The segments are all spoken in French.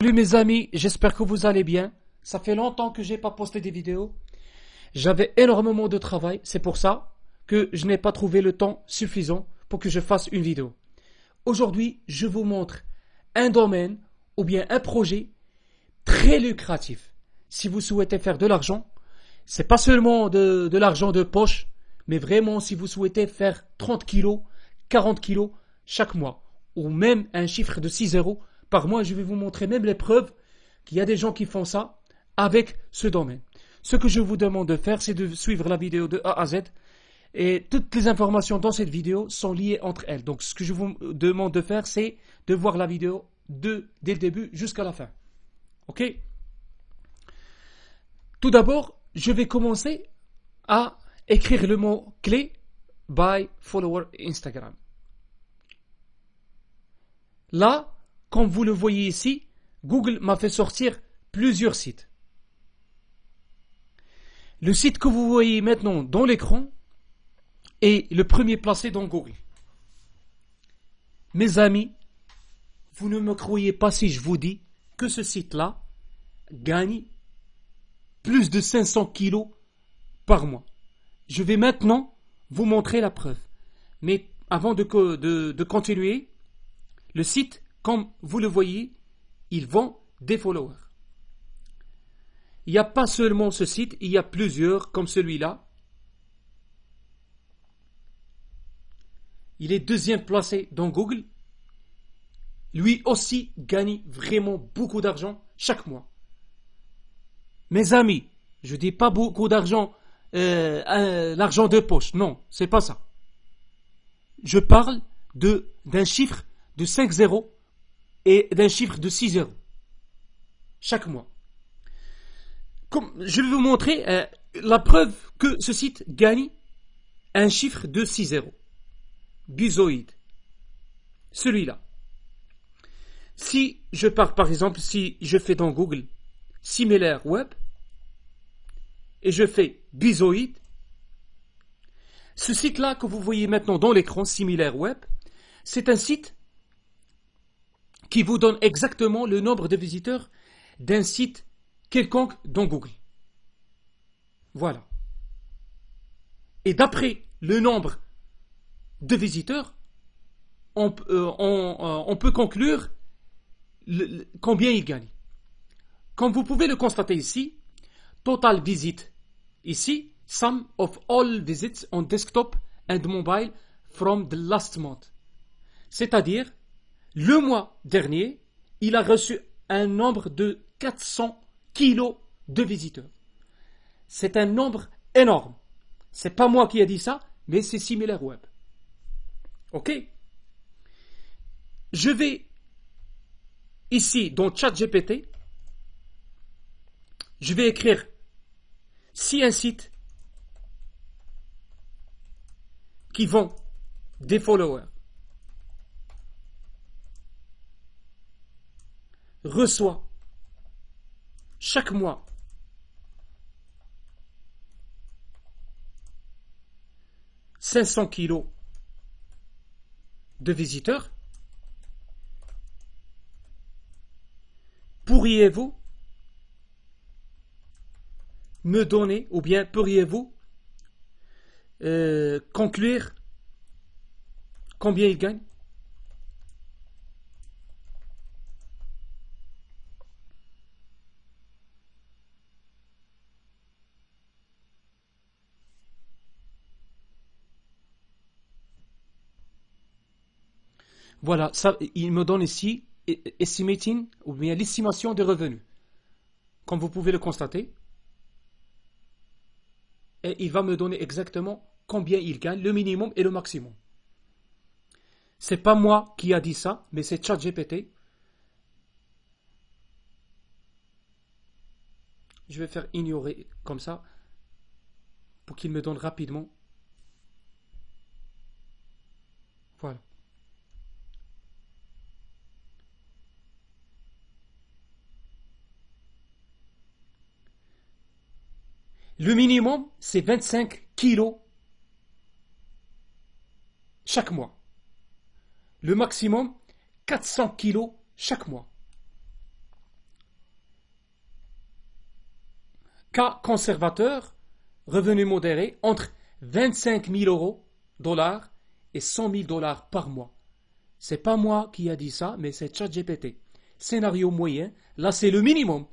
Salut mes amis, j'espère que vous allez bien. Ça fait longtemps que j'ai pas posté des vidéos. J'avais énormément de travail, c'est pour ça que je n'ai pas trouvé le temps suffisant pour que je fasse une vidéo. Aujourd'hui, je vous montre un domaine ou bien un projet très lucratif. Si vous souhaitez faire de l'argent, c'est pas seulement de l'argent de poche, mais vraiment si vous souhaitez faire 30 kilos, 40 kilos chaque mois, ou même un chiffre de 6 euros par mois, je vais vous montrer même les preuves qu'il y a des gens qui font ça avec ce domaine. Ce que je vous demande de faire, c'est de suivre la vidéo de A à Z, et toutes les informations dans cette vidéo sont liées entre elles. Donc ce que je vous demande de faire, c'est de voir la vidéo dès le début jusqu'à la fin. Ok? Tout d'abord, je vais commencer à écrire le mot clé by follower Instagram. Là, comme vous le voyez ici, Google m'a fait sortir plusieurs sites. Le site que vous voyez maintenant dans l'écran est le premier placé dans Google. Mes amis, vous ne me croyez pas si je vous dis que ce site-là gagne plus de 500 kilos par mois. Je vais maintenant vous montrer la preuve. Mais avant de continuer, le site, comme vous le voyez, il vend des followers. Il n'y a pas seulement ce site, il y a plusieurs comme celui-là. Il est deuxième placé dans Google. Lui aussi gagne vraiment beaucoup d'argent chaque mois. Mes amis, je ne dis pas beaucoup d'argent, l'argent de poche. Non, c'est pas ça. Je parle d'un chiffre de 5 zéros et d'un chiffre de 6 zéros chaque mois. Je vais vous montrer la preuve que ce site gagne un chiffre de 6 zéros. Bizoïd. Celui-là. Si je pars par exemple, si je fais dans Google similaire web et je fais bizoïd, ce site-là que vous voyez maintenant dans l'écran, similaire web, c'est un site qui vous donne exactement le nombre de visiteurs d'un site quelconque dans Google. Voilà. Et d'après le nombre de visiteurs, on peut conclure combien il gagne. Comme vous pouvez le constater ici, total visit ici, sum of all visits on desktop and mobile from the last month. C'est-à-dire, le mois dernier, il a reçu un nombre de 400 kilos de visiteurs. C'est un nombre énorme. C'est pas moi qui ai dit ça, mais c'est similaire web. Ok? Je vais ici dans ChatGPT, je vais écrire si un site qui vend des followers reçoit chaque mois 500 kilos de visiteurs, pourriez-vous me donner, ou bien pourriez-vous conclure combien il gagne? Voilà, ça, il me donne ici estimating, ou bien l'estimation des revenus. Comme vous pouvez le constater. Et il va me donner exactement combien il gagne, le minimum et le maximum. C'est pas moi qui a dit ça, mais c'est ChatGPT. Je vais faire ignorer comme ça pour qu'il me donne rapidement. Voilà. Le minimum, c'est 25 kilos chaque mois. Le maximum, 400 kilos chaque mois. Cas conservateur, revenu modéré, entre 25 000 euros, dollars, et 100 000 dollars par mois. C'est pas moi qui a dit ça, mais c'est ChatGPT. Scénario moyen, là c'est le minimum.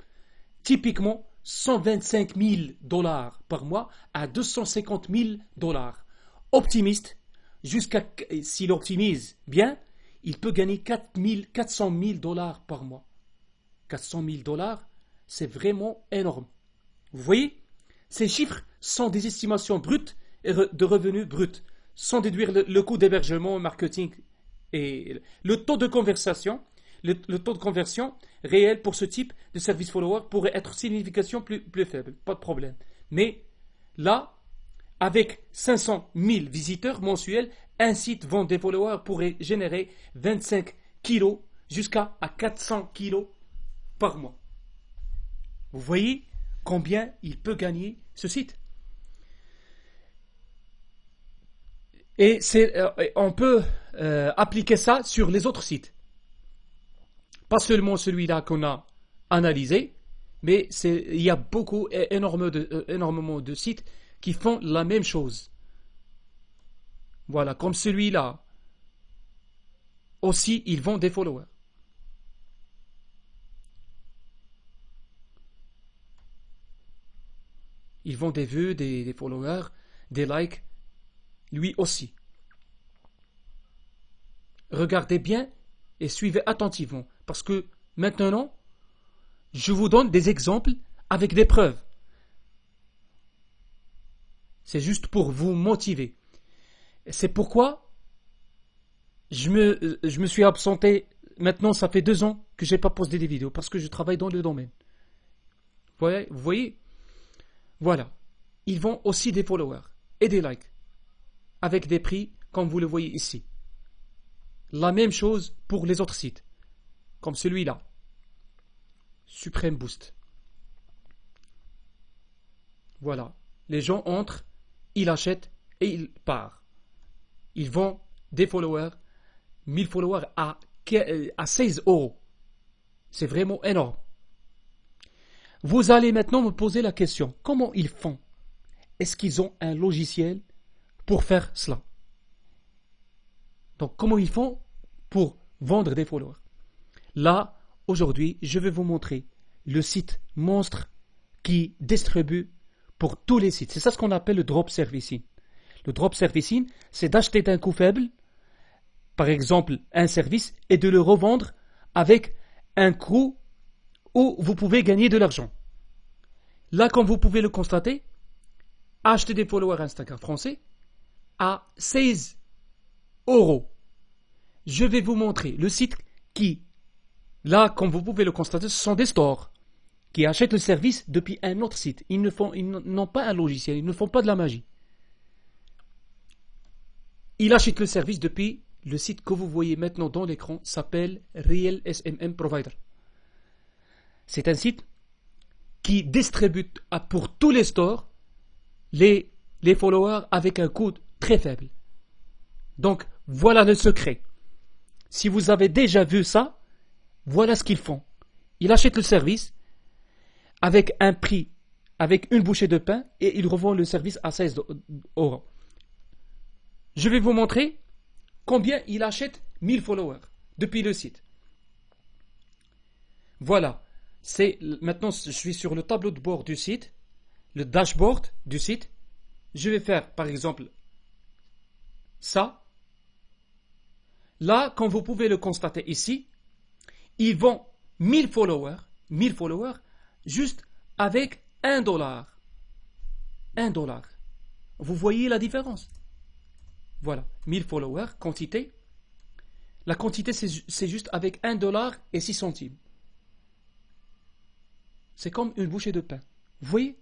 Typiquement, 125 000 dollars par mois à 250 000 dollars. Optimiste, jusqu'à, s'il optimise bien, il peut gagner 400 000 dollars par mois. 400 000 dollars, c'est vraiment énorme. Vous voyez, ces chiffres sont des estimations brutes et de revenus bruts, sans déduire le coût d'hébergement, marketing et le taux de conversion. Le taux de conversion réel pour ce type de service follower pourrait être significativement plus faible, pas de problème. Mais là, avec 500 000 visiteurs mensuels, un site vend des followers pourrait générer 25 kilos jusqu'à 400 kilos par mois. Vous voyez combien il peut gagner ce site. Et on peut appliquer ça sur les autres sites. Pas seulement celui-là qu'on a analysé, mais il y a énormément de sites qui font la même chose. Voilà, comme celui-là. Aussi, ils vendent des followers. Ils vendent des vues, des followers, des likes. Lui aussi. Regardez bien et suivez attentivement. Parce que maintenant, je vous donne des exemples avec des preuves. C'est juste pour vous motiver. C'est pourquoi je me suis absenté. Maintenant, ça fait 2 ans que je n'ai pas posté des vidéos parce que je travaille dans le domaine. Vous voyez? Voilà. Ils vendent aussi des followers et des likes avec des prix comme vous le voyez ici. La même chose pour les autres sites, comme celui-là. Supreme Boost. Voilà. Les gens entrent, ils achètent et ils partent. Ils vendent des followers, 1000 followers à 16 euros. C'est vraiment énorme. Vous allez maintenant me poser la question, comment ils font? Est-ce qu'ils ont un logiciel pour faire cela? Donc, comment ils font pour vendre des followers? Là, aujourd'hui, je vais vous montrer le site monstre qui distribue pour tous les sites. C'est ça ce qu'on appelle le drop servicing. Le drop servicing, c'est d'acheter d'un coût faible, par exemple, un service, et de le revendre avec un coût où vous pouvez gagner de l'argent. Là, comme vous pouvez le constater, acheter des followers Instagram français à 16 euros. Je vais vous montrer le site qui, là, comme vous pouvez le constater, ce sont des stores qui achètent le service depuis un autre site. Ils n'ont pas un logiciel, ils ne font pas de la magie. Ils achètent le service depuis le site que vous voyez maintenant dans l'écran, s'appelle Real SMM Provider. C'est un site qui distribue pour tous les stores les followers avec un coût très faible. Donc, voilà le secret. Si vous avez déjà vu ça, voilà ce qu'ils font. Ils achètent le service avec un prix, avec une bouchée de pain, et ils revendent le service à 16 euros. Je vais vous montrer combien ils achètent 1000 followers depuis le site. Voilà. Maintenant, je suis sur le tableau de bord du site, le dashboard du site. Je vais faire, par exemple, ça. Là, comme vous pouvez le constater ici, ils vendent 1000 followers, juste avec $1. $1. Vous voyez la différence? Voilà, 1000 followers, quantité. La quantité, c'est juste avec $1 et 6 centimes. C'est comme une bouchée de pain. Vous voyez?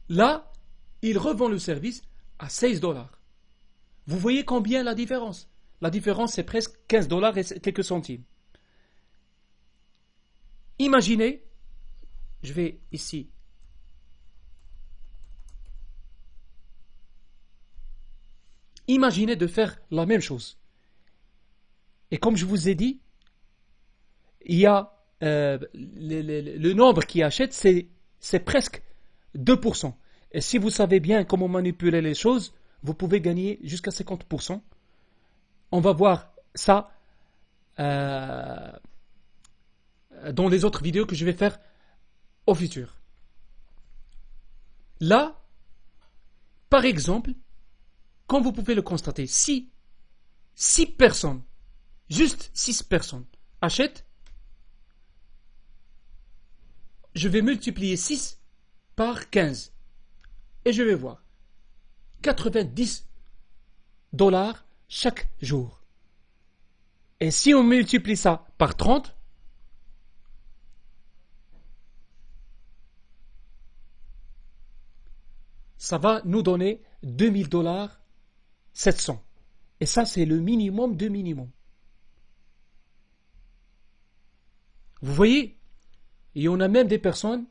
Là, il revend le service à 16 $. Vous voyez combien la différence? La différence, c'est presque $15 et quelques centimes. Imaginez, je vais ici. Imaginez de faire la même chose. Et comme je vous ai dit, il y a le nombre qui achète, c'est presque 2%. Et si vous savez bien comment manipuler les choses, vous pouvez gagner jusqu'à 50%. On va voir ça dans les autres vidéos que je vais faire au futur. Là, par exemple, comme vous pouvez le constater, si 6 personnes, juste 6 personnes, achètent, je vais multiplier 6 par 15. Et je vais voir. 90 dollars chaque jour. Et si on multiplie ça par 30, ça va nous donner 2000 dollars 700. Et ça, c'est le minimum de minimum. Vous voyez, il y en a même des personnes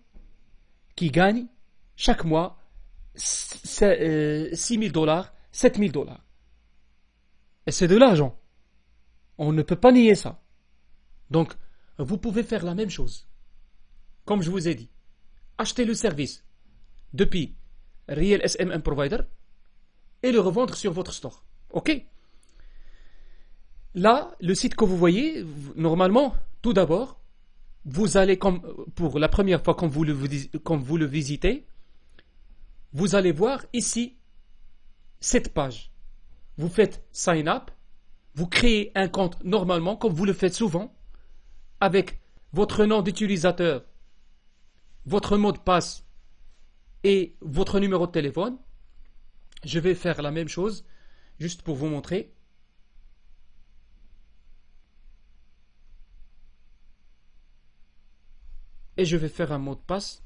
qui gagnent chaque mois 6 000 dollars, 7 000 dollars. Et c'est de l'argent. On ne peut pas nier ça. Donc, vous pouvez faire la même chose. Comme je vous ai dit, acheter le service depuis Real SMM Provider et le revendre sur votre store. OK? Là, le site que vous voyez, normalement, tout d'abord, vous allez, comme pour la première fois quand vous le visitez, vous allez voir ici cette page. Vous faites sign up, vous créez un compte normalement, comme vous le faites souvent, avec votre nom d'utilisateur, votre mot de passe et votre numéro de téléphone. Je vais faire la même chose, juste pour vous montrer. Et je vais faire un mot de passe.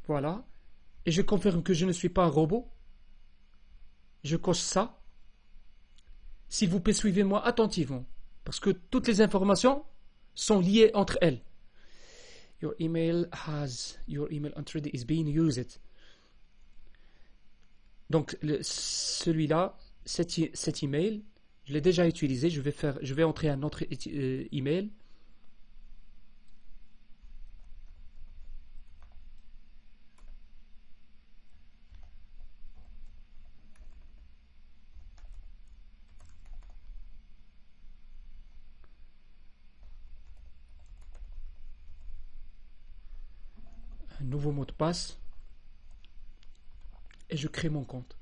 Voilà. Et je confirme que je ne suis pas un robot. Je coche ça. S'il vous plaît, suivez-moi attentivement. Parce que toutes les informations sont liées entre elles. Your email entry is being used. Donc, celui-là, cet email, je l'ai déjà utilisé. Je vais entrer un autre email. Un nouveau mot de passe. Et je crée mon compte.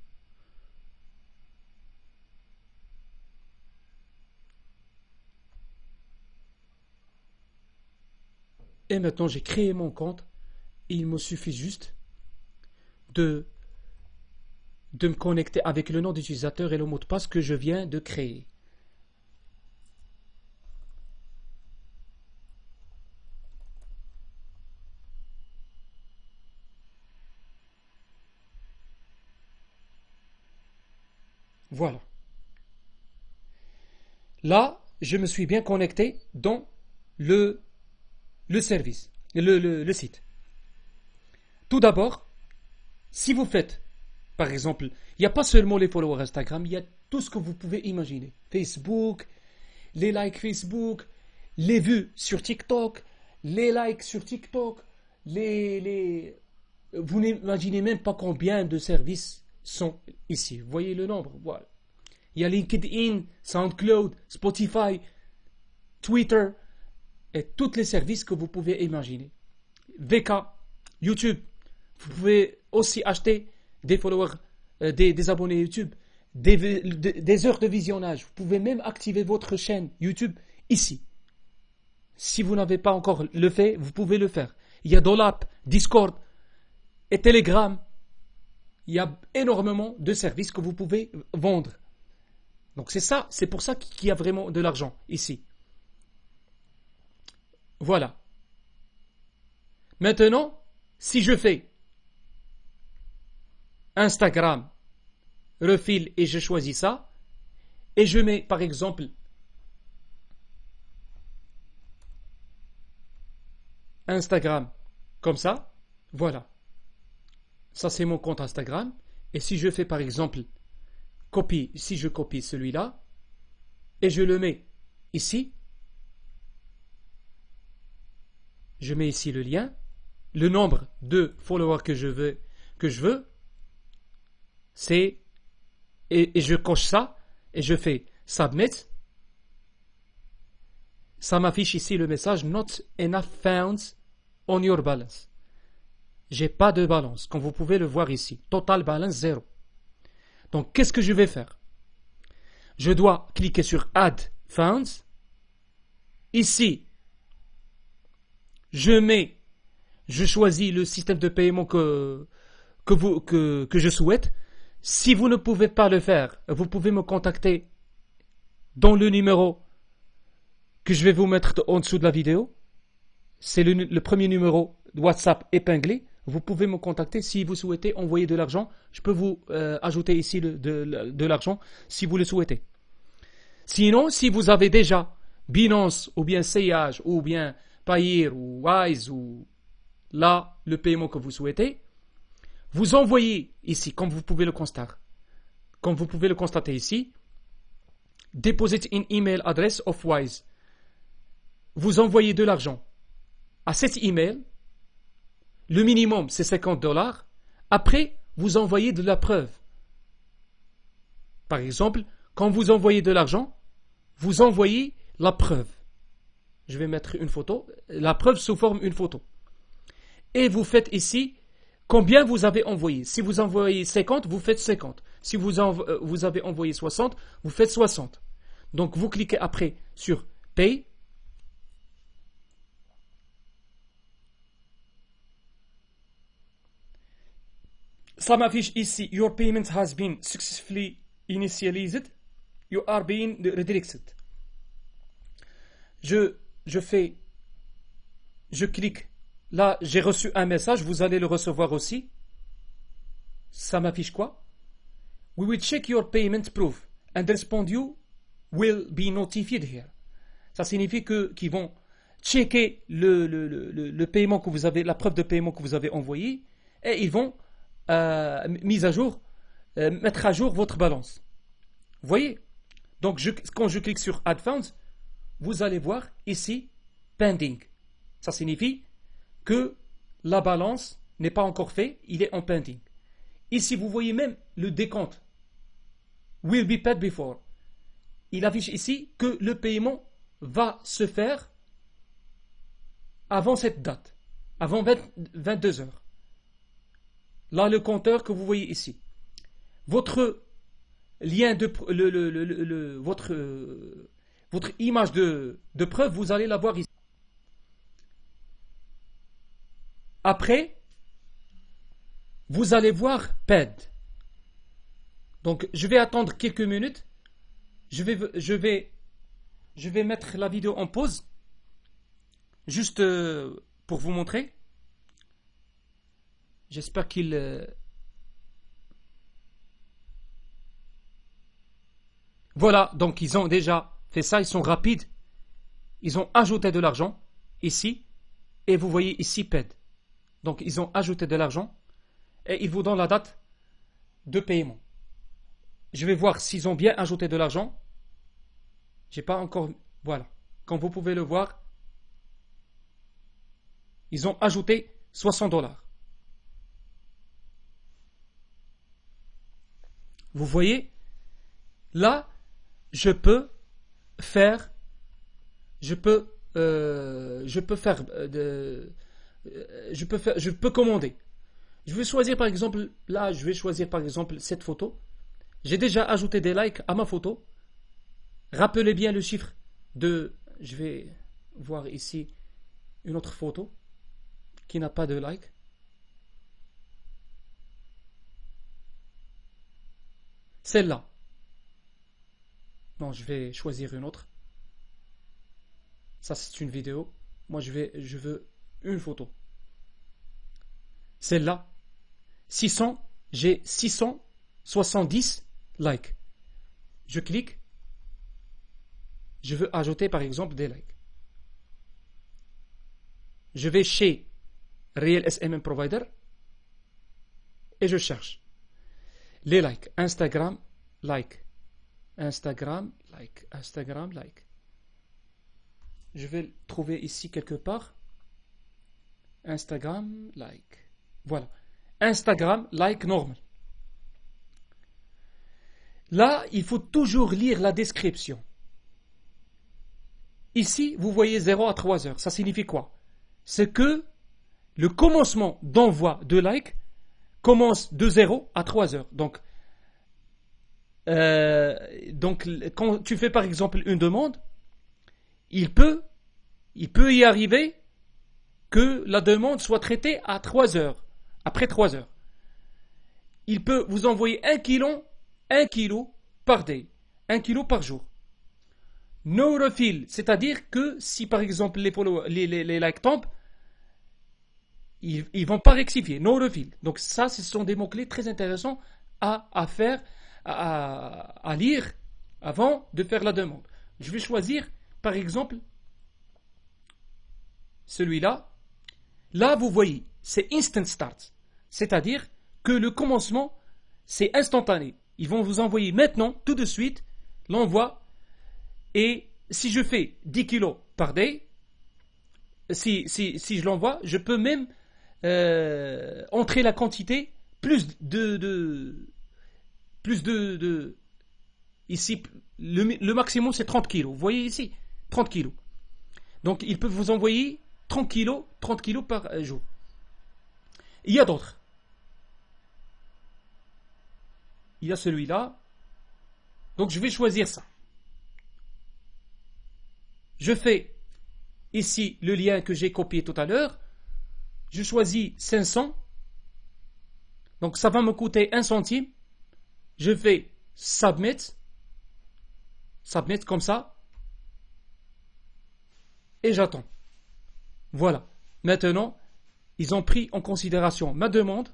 Et maintenant, j'ai créé mon compte. Et il me suffit juste de me connecter avec le nom d'utilisateur et le mot de passe que je viens de créer. Voilà. Là, je me suis bien connecté dans le service, le site. Tout d'abord, si vous faites, par exemple, il n'y a pas seulement les followers Instagram, il y a tout ce que vous pouvez imaginer. Facebook, les likes Facebook, les vues sur TikTok, les likes sur TikTok, vous n'imaginez même pas combien de services sont ici. Vous voyez le nombre, voilà. Il y a LinkedIn, SoundCloud, Spotify, Twitter, et tous les services que vous pouvez imaginer. VK, YouTube, vous pouvez aussi acheter des followers, des abonnés YouTube, des heures de visionnage. Vous pouvez même activer votre chaîne YouTube ici. Si vous n'avez pas encore le fait, vous pouvez le faire. Il y a Dolap, Discord et Telegram. Il y a énormément de services que vous pouvez vendre. Donc c'est pour ça qu'il y a vraiment de l'argent ici. Voilà. Maintenant, si je fais Instagram, refile et je choisis ça, et je mets par exemple Instagram comme ça, voilà. Ça c'est mon compte Instagram. Et si je fais par exemple si je copie celui-là et je le mets ici, je mets ici le lien, le nombre de followers que je veux, c'est, et je coche ça, et je fais submit. Ça m'affiche ici le message not enough funds on your balance. J'ai pas de balance, comme vous pouvez le voir ici. Total balance 0. Donc, qu'est-ce que je vais faire? Je dois cliquer sur Add Funds. Ici, je choisis le système de paiement que je souhaite. Si vous ne pouvez pas le faire, vous pouvez me contacter dans le numéro que je vais vous mettre en dessous de la vidéo. C'est le premier numéro de WhatsApp épinglé. Vous pouvez me contacter si vous souhaitez envoyer de l'argent. Je peux vous ajouter ici de l'argent si vous le souhaitez. Sinon, si vous avez déjà Binance ou bien Sage ou bien Payeer ou Wise ou là, le paiement que vous souhaitez, vous envoyez ici, comme vous pouvez le constater ici, Deposit in email address of Wise. Vous envoyez de l'argent à cet email. Le minimum, c'est $50. Après, vous envoyez de la preuve. Par exemple, quand vous envoyez de l'argent, vous envoyez la preuve. Je vais mettre une photo. La preuve sous forme une photo. Et vous faites ici combien vous avez envoyé. Si vous envoyez 50, vous faites 50. Si vous avez envoyé 60, vous faites 60. Donc, vous cliquez après sur Pay. Ça m'affiche ici, Your payment has been successfully initialized. You are being redirected. Je clique. Là, j'ai reçu un message. Vous allez le recevoir aussi. Ça m'affiche quoi? We will check your payment proof and respond you will be notified here. Ça signifie qu'ils vont checker le paiement que vous avez, la preuve de paiement que vous avez envoyée, et ils vont mettre à jour votre balance. Vous voyez? Donc, quand je clique sur Add Funds, vous allez voir ici Pending. Ça signifie que la balance n'est pas encore faite, il est en pending. Ici, vous voyez même le décompte. Will be paid before. Il affiche ici que le paiement va se faire avant cette date, avant 22 heures. Là, le compteur que vous voyez ici. Votre lien votre image de preuve, vous allez la voir ici. Après, vous allez voir paid. Donc, je vais attendre quelques minutes. Je vais mettre la vidéo en pause. Juste pour vous montrer. J'espère qu'il... Voilà, donc ils ont déjà fait ça, ils sont rapides. Ils ont ajouté de l'argent ici. Et vous voyez ici paid. Donc ils ont ajouté de l'argent. Et ils vous donnent la date de paiement. Je vais voir s'ils ont bien ajouté de l'argent. J'ai pas encore... Voilà. Comme vous pouvez le voir, ils ont ajouté $60. Vous voyez, là, je peux commander. Je vais choisir par exemple, là, je vais choisir par exemple cette photo. J'ai déjà ajouté des likes à ma photo. Rappelez bien le chiffre de... Je vais voir ici une autre photo qui n'a pas de like. Celle-là. Non, je vais choisir une autre. Ça, c'est une vidéo. Moi, je veux une photo. Celle-là. J'ai 670 likes. Je clique. Je veux ajouter, par exemple, des likes. Je vais chez Real SMM Provider et je cherche les likes. Instagram, like. Instagram, like. Instagram, like. Je vais le trouver ici quelque part. Instagram, like. Voilà. Instagram, like normal. Là, il faut toujours lire la description. Ici, vous voyez 0 à 3 heures. Ça signifie quoi? C'est que le commencement d'envoi de like commence de 0 à 3 heures. Donc, quand tu fais par exemple une demande, il peut y arriver que la demande soit traitée à 3 heures, après 3 heures. Il peut vous envoyer 1 kilo par day, 1 kilo par jour. No refill, c'est-à-dire que si par exemple les likes tombent, ils vont pas rectifier. No refill. Donc ça, ce sont des mots-clés très intéressants à faire, à lire avant de faire la demande. Je vais choisir par exemple celui-là. Là, vous voyez, c'est instant start. C'est-à-dire que le commencement, c'est instantané. Ils vont vous envoyer maintenant, tout de suite, l'envoi. Et si je fais 10 kilos par day, si je l'envoie, je peux même entrer la quantité ici, le maximum c'est 30 kilos. Vous voyez ici, 30 kilos. Donc ils peuvent vous envoyer 30 kilos par jour. Il y a d'autres. Il y a celui-là. Donc je vais choisir ça. Je fais ici le lien que j'ai copié tout à l'heure. Je choisis 500. Donc ça va me coûter 1 centime. Je fais submit. Submit comme ça. Et j'attends. Voilà. Maintenant, ils ont pris en considération ma demande.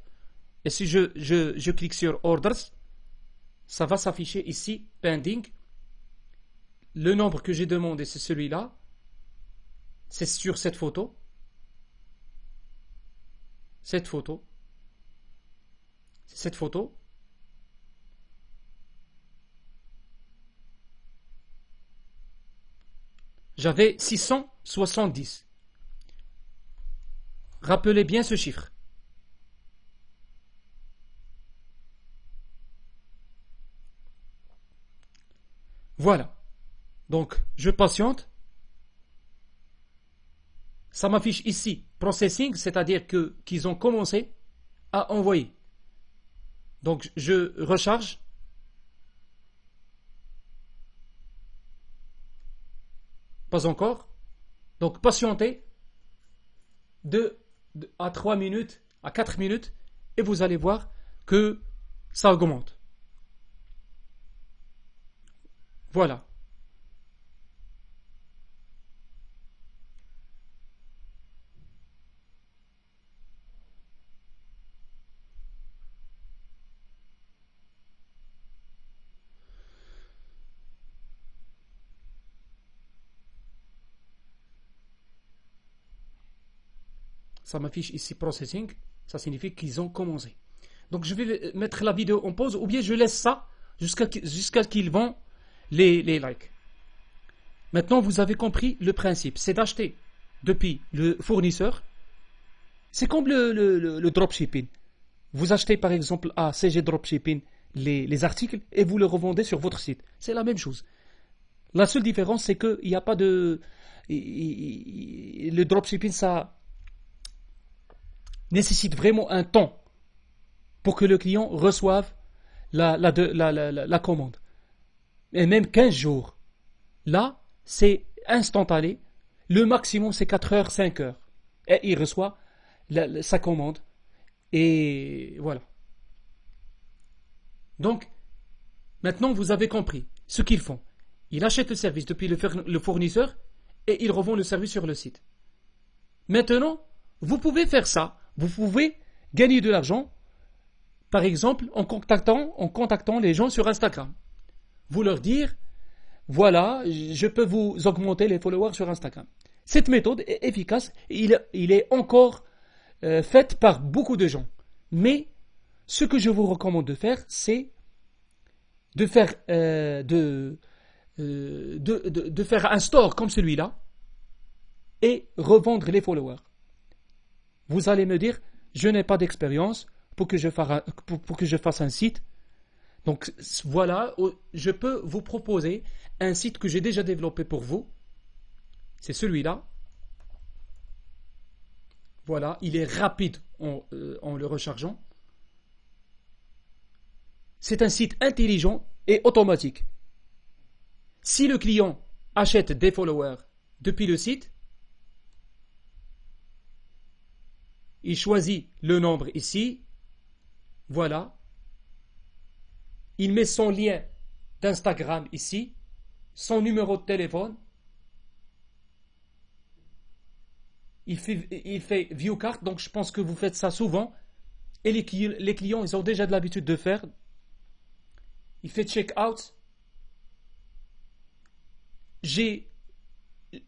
Et si je clique sur Orders, ça va s'afficher ici, Pending. Le nombre que j'ai demandé, c'est celui-là. C'est sur cette photo. Cette photo. Cette photo. J'avais 670. Rappelez bien ce chiffre. Voilà. Donc, je patiente. Ça m'affiche ici processing, c'est-à-dire qu'ils ont commencé à envoyer. Donc, je recharge. Pas encore. Donc, patientez 2 à 3 minutes, à 4 minutes, et vous allez voir que ça augmente. Voilà. Ça m'affiche ici processing, ça signifie qu'ils ont commencé. Donc je vais mettre la vidéo en pause ou bien je laisse ça jusqu'à qu'ils vont les likes. Maintenant vous avez compris le principe, c'est d'acheter depuis le fournisseur. C'est comme le dropshipping. Vous achetez par exemple à CG Dropshipping les articles et vous les revendez sur votre site. C'est la même chose. La seule différence c'est qu'il n'y a pas de... Le dropshipping ça nécessite vraiment un temps pour que le client reçoive la commande. Et même 15 jours. Là, c'est instantané. Le maximum, c'est 4 heures, 5 heures. Et il reçoit sa commande. Et voilà. Donc, maintenant, vous avez compris ce qu'ils font. Ils achètent le service depuis le fournisseur et ils revendent le service sur le site. Maintenant, vous pouvez faire ça. Vous pouvez gagner de l'argent, par exemple, en contactant les gens sur Instagram. Vous leur dire, voilà, je peux vous augmenter les followers sur Instagram. Cette méthode est efficace, il est encore faite par beaucoup de gens. Mais ce que je vous recommande de faire, c'est de faire faire un store comme celui-là et revendre les followers. Vous allez me dire, je n'ai pas d'expérience pour que je fasse un site. Donc voilà, je peux vous proposer un site que j'ai déjà développé pour vous. C'est celui-là. Voilà, il est rapide en le rechargeant. C'est un site intelligent et automatique. Si le client achète des followers depuis le site, il choisit le nombre ici. Voilà. Il met son lien d'Instagram ici, son numéro de téléphone. Il fait view cart, donc je pense que vous faites ça souvent. Et les clients, ils ont déjà de l'habitude de faire. Il fait check out. J'ai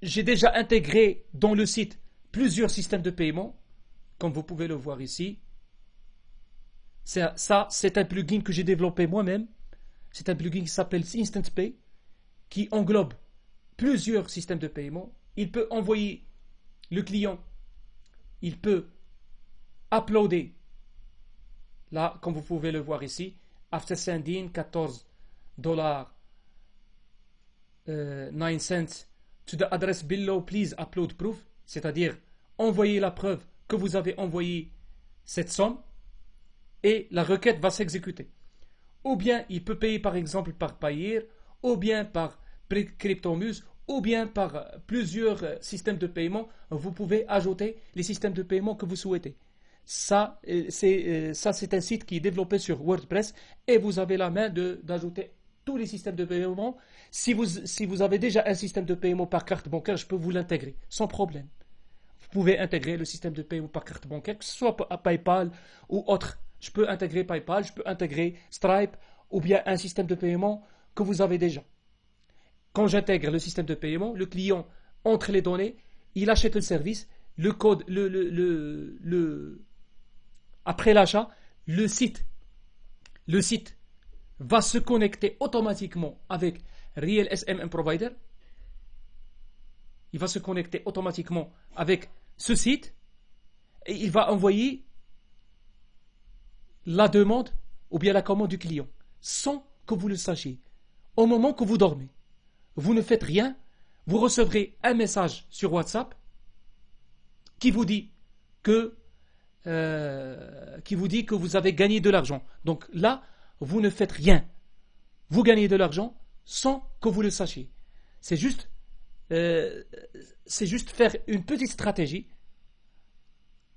déjà intégré dans le site plusieurs systèmes de paiement, comme vous pouvez le voir ici. Ça, c'est un plugin que j'ai développé moi-même. C'est un plugin qui s'appelle Instant Pay, qui englobe plusieurs systèmes de paiement. Il peut envoyer le client, il peut uploader, là, comme vous pouvez le voir ici, after sending $14.09 to the address below, please upload proof, c'est-à-dire envoyer la preuve que vous avez envoyé cette somme et la requête va s'exécuter. Ou bien il peut payer par exemple par Payeer, ou bien par Cryptomuse, ou bien par plusieurs systèmes de paiement. Vous pouvez ajouter les systèmes de paiement que vous souhaitez. Ça, c'est un site qui est développé sur WordPress et vous avez la main d'ajouter tous les systèmes de paiement. Si vous avez déjà un système de paiement par carte bancaire, je peux vous l'intégrer sans problème. Vous pouvez intégrer le système de paiement par carte bancaire, que ce soit à PayPal ou autre. Je peux intégrer PayPal, je peux intégrer Stripe ou bien un système de paiement que vous avez déjà. Quand j'intègre le système de paiement, le client entre les données, il achète le service, le code, après l'achat, le site va se connecter automatiquement avec Real SMM Provider. Il va se connecter automatiquement avec ce site et il va envoyer la demande ou bien la commande du client sans que vous le sachiez. Au moment que vous dormez, vous ne faites rien, vous recevrez un message sur WhatsApp qui vous dit que vous avez gagné de l'argent. Donc là, vous ne faites rien. Vous gagnez de l'argent sans que vous le sachiez. C'est juste faire une petite stratégie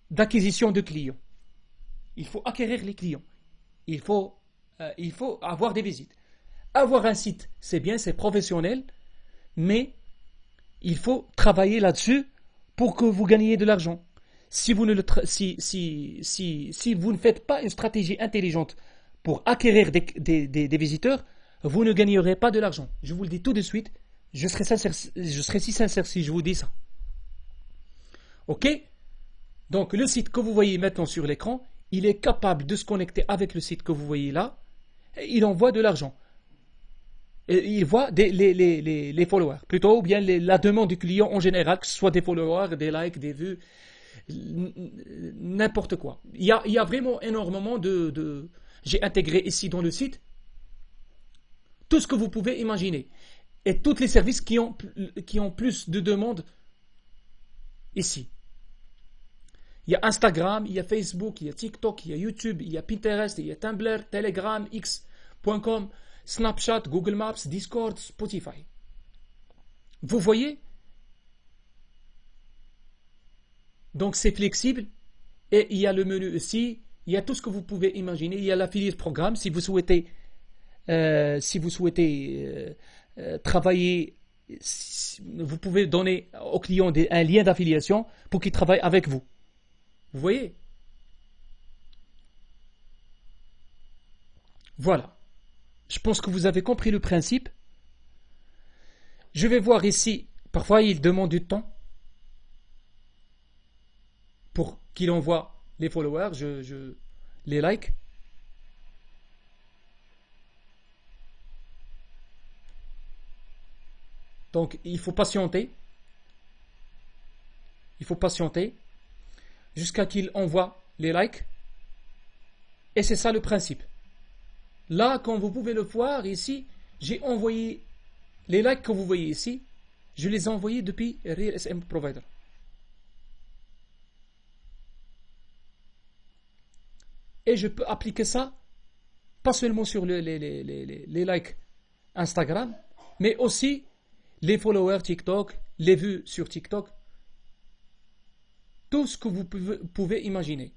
d'acquisition de clients. Il faut acquérir les clients. Il faut avoir des visites. Avoir un site, c'est bien, c'est professionnel, mais il faut travailler là-dessus pour que vous gagniez de l'argent. Si vous ne faites pas une stratégie intelligente pour acquérir des visiteurs, vous ne gagnerez pas de l'argent. Je vous le dis tout de suite, je serai si sincère si je vous dis ça. Ok? Donc le site que vous voyez maintenant sur l'écran, il est capable de se connecter avec le site que vous voyez là, et il envoie de l'argent. Et il voit les followers, plutôt, ou bien la demande du client en général, que ce soit des followers, des likes, des vues, n'importe quoi. Il y a vraiment énormément j'ai intégré ici dans le site tout ce que vous pouvez imaginer. Et tous les services qui ont plus de demandes ici. Il y a Instagram, il y a Facebook, il y a TikTok, il y a YouTube, il y a Pinterest, il y a Tumblr, Telegram, X.com, Snapchat, Google Maps, Discord, Spotify. Vous voyez? Donc c'est flexible et il y a le menu ici, il y a tout ce que vous pouvez imaginer, il y a l'affiliate programme si vous souhaitez travailler, vous pouvez donner au client un lien d'affiliation pour qu'il travaille avec vous. Vous voyez? Voilà. Je pense que vous avez compris le principe. Je vais voir ici, parfois il demande du temps pour qu'il envoie les followers, les likes. Donc il faut patienter. Il faut patienter. jusqu'à qu'il envoie les likes. Et c'est ça le principe. Là, comme vous pouvez le voir ici, j'ai envoyé les likes que vous voyez ici, je les ai envoyés depuis Real SM Provider. Et je peux appliquer ça, pas seulement sur les likes Instagram, mais aussi les followers TikTok, les vues sur TikTok, tout ce que vous pouvez imaginer.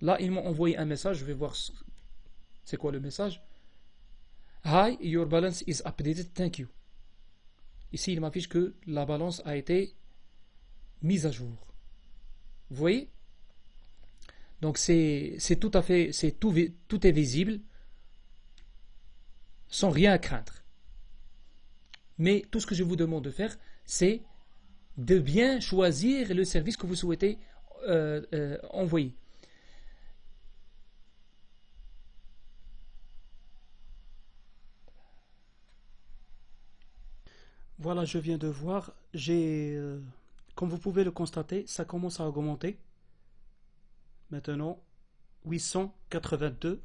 Là, ils m'ont envoyé un message, je vais voir c'est quoi le message. Hi, your balance is updated, thank you. Ici, il m'affiche que la balance a été mise à jour. Vous voyez? Donc c'est tout à fait, tout est visible, sans rien à craindre. Mais tout ce que je vous demande de faire, c'est de bien choisir le service que vous souhaitez envoyer. Voilà, je viens de voir, comme vous pouvez le constater, ça commence à augmenter. Maintenant, 882,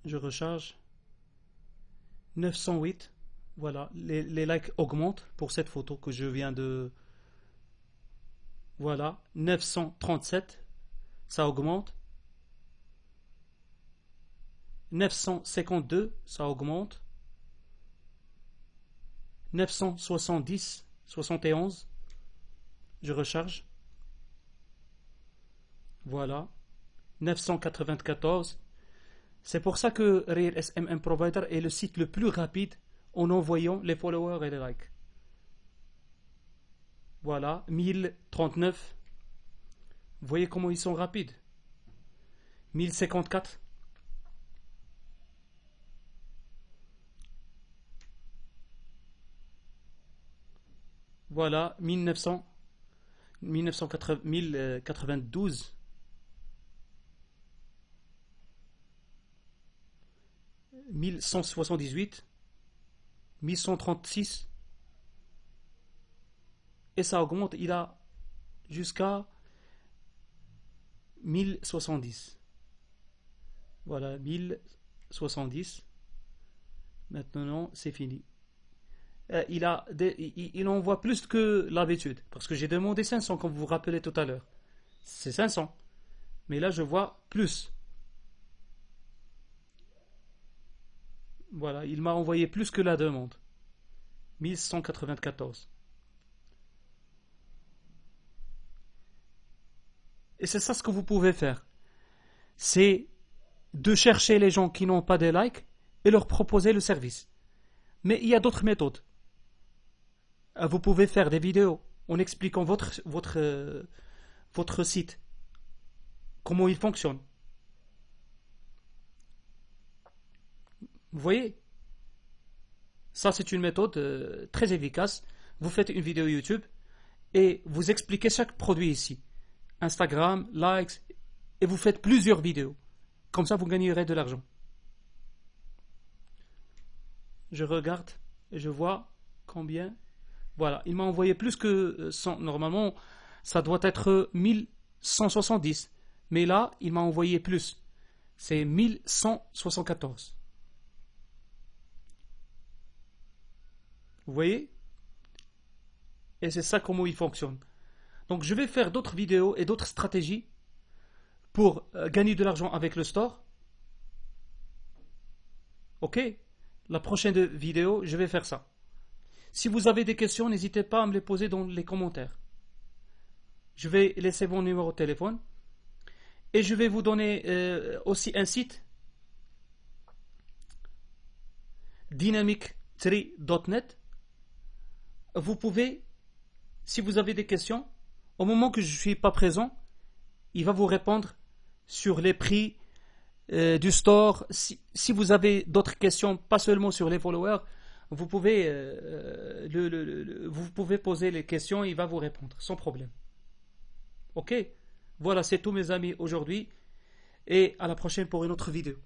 je recharge, 908, voilà, les likes augmentent pour cette photo que je viens de... Voilà, 937, ça augmente, 952, ça augmente, 970, 71, je recharge, voilà, 994. C'est pour ça que Real SMM Provider est le site le plus rapide en envoyant les followers et les likes. Voilà, 1039. Vous voyez comment ils sont rapides. 1054. Voilà, 1092. 1178, 1136, et ça augmente, il a jusqu'à 1070. Voilà, 1070. Maintenant, c'est fini. Il envoie plus que l'habitude, parce que j'ai demandé 500, comme vous vous rappelez tout à l'heure. C'est 500. Mais là, je vois plus. Voilà, il m'a envoyé plus que la demande. 1194. Et c'est ça ce que vous pouvez faire. C'est de chercher les gens qui n'ont pas de likes et leur proposer le service. Mais il y a d'autres méthodes. Vous pouvez faire des vidéos en expliquant votre site, comment il fonctionne. Vous voyez? Ça, c'est une méthode très efficace. Vous faites une vidéo YouTube et vous expliquez chaque produit ici. Instagram, likes, et vous faites plusieurs vidéos. Comme ça, vous gagnerez de l'argent. Je regarde et je vois combien. Voilà, il m'a envoyé plus que 100. Normalement, ça doit être 1170. Mais là, il m'a envoyé plus. C'est 1174. Vous voyez? Et c'est ça comment il fonctionne. Donc je vais faire d'autres vidéos et d'autres stratégies pour gagner de l'argent avec le store. Ok? La prochaine vidéo, je vais faire ça. Si vous avez des questions, n'hésitez pas à me les poser dans les commentaires. Je vais laisser mon numéro de téléphone. Et je vais vous donner aussi un site, dynamic3.net. Vous pouvez, si vous avez des questions, au moment que je ne suis pas présent, il va vous répondre sur les prix du store. Si vous avez d'autres questions, pas seulement sur les followers, vous pouvez poser les questions, il va vous répondre sans problème. Ok? Voilà, c'est tout mes amis aujourd'hui et à la prochaine pour une autre vidéo.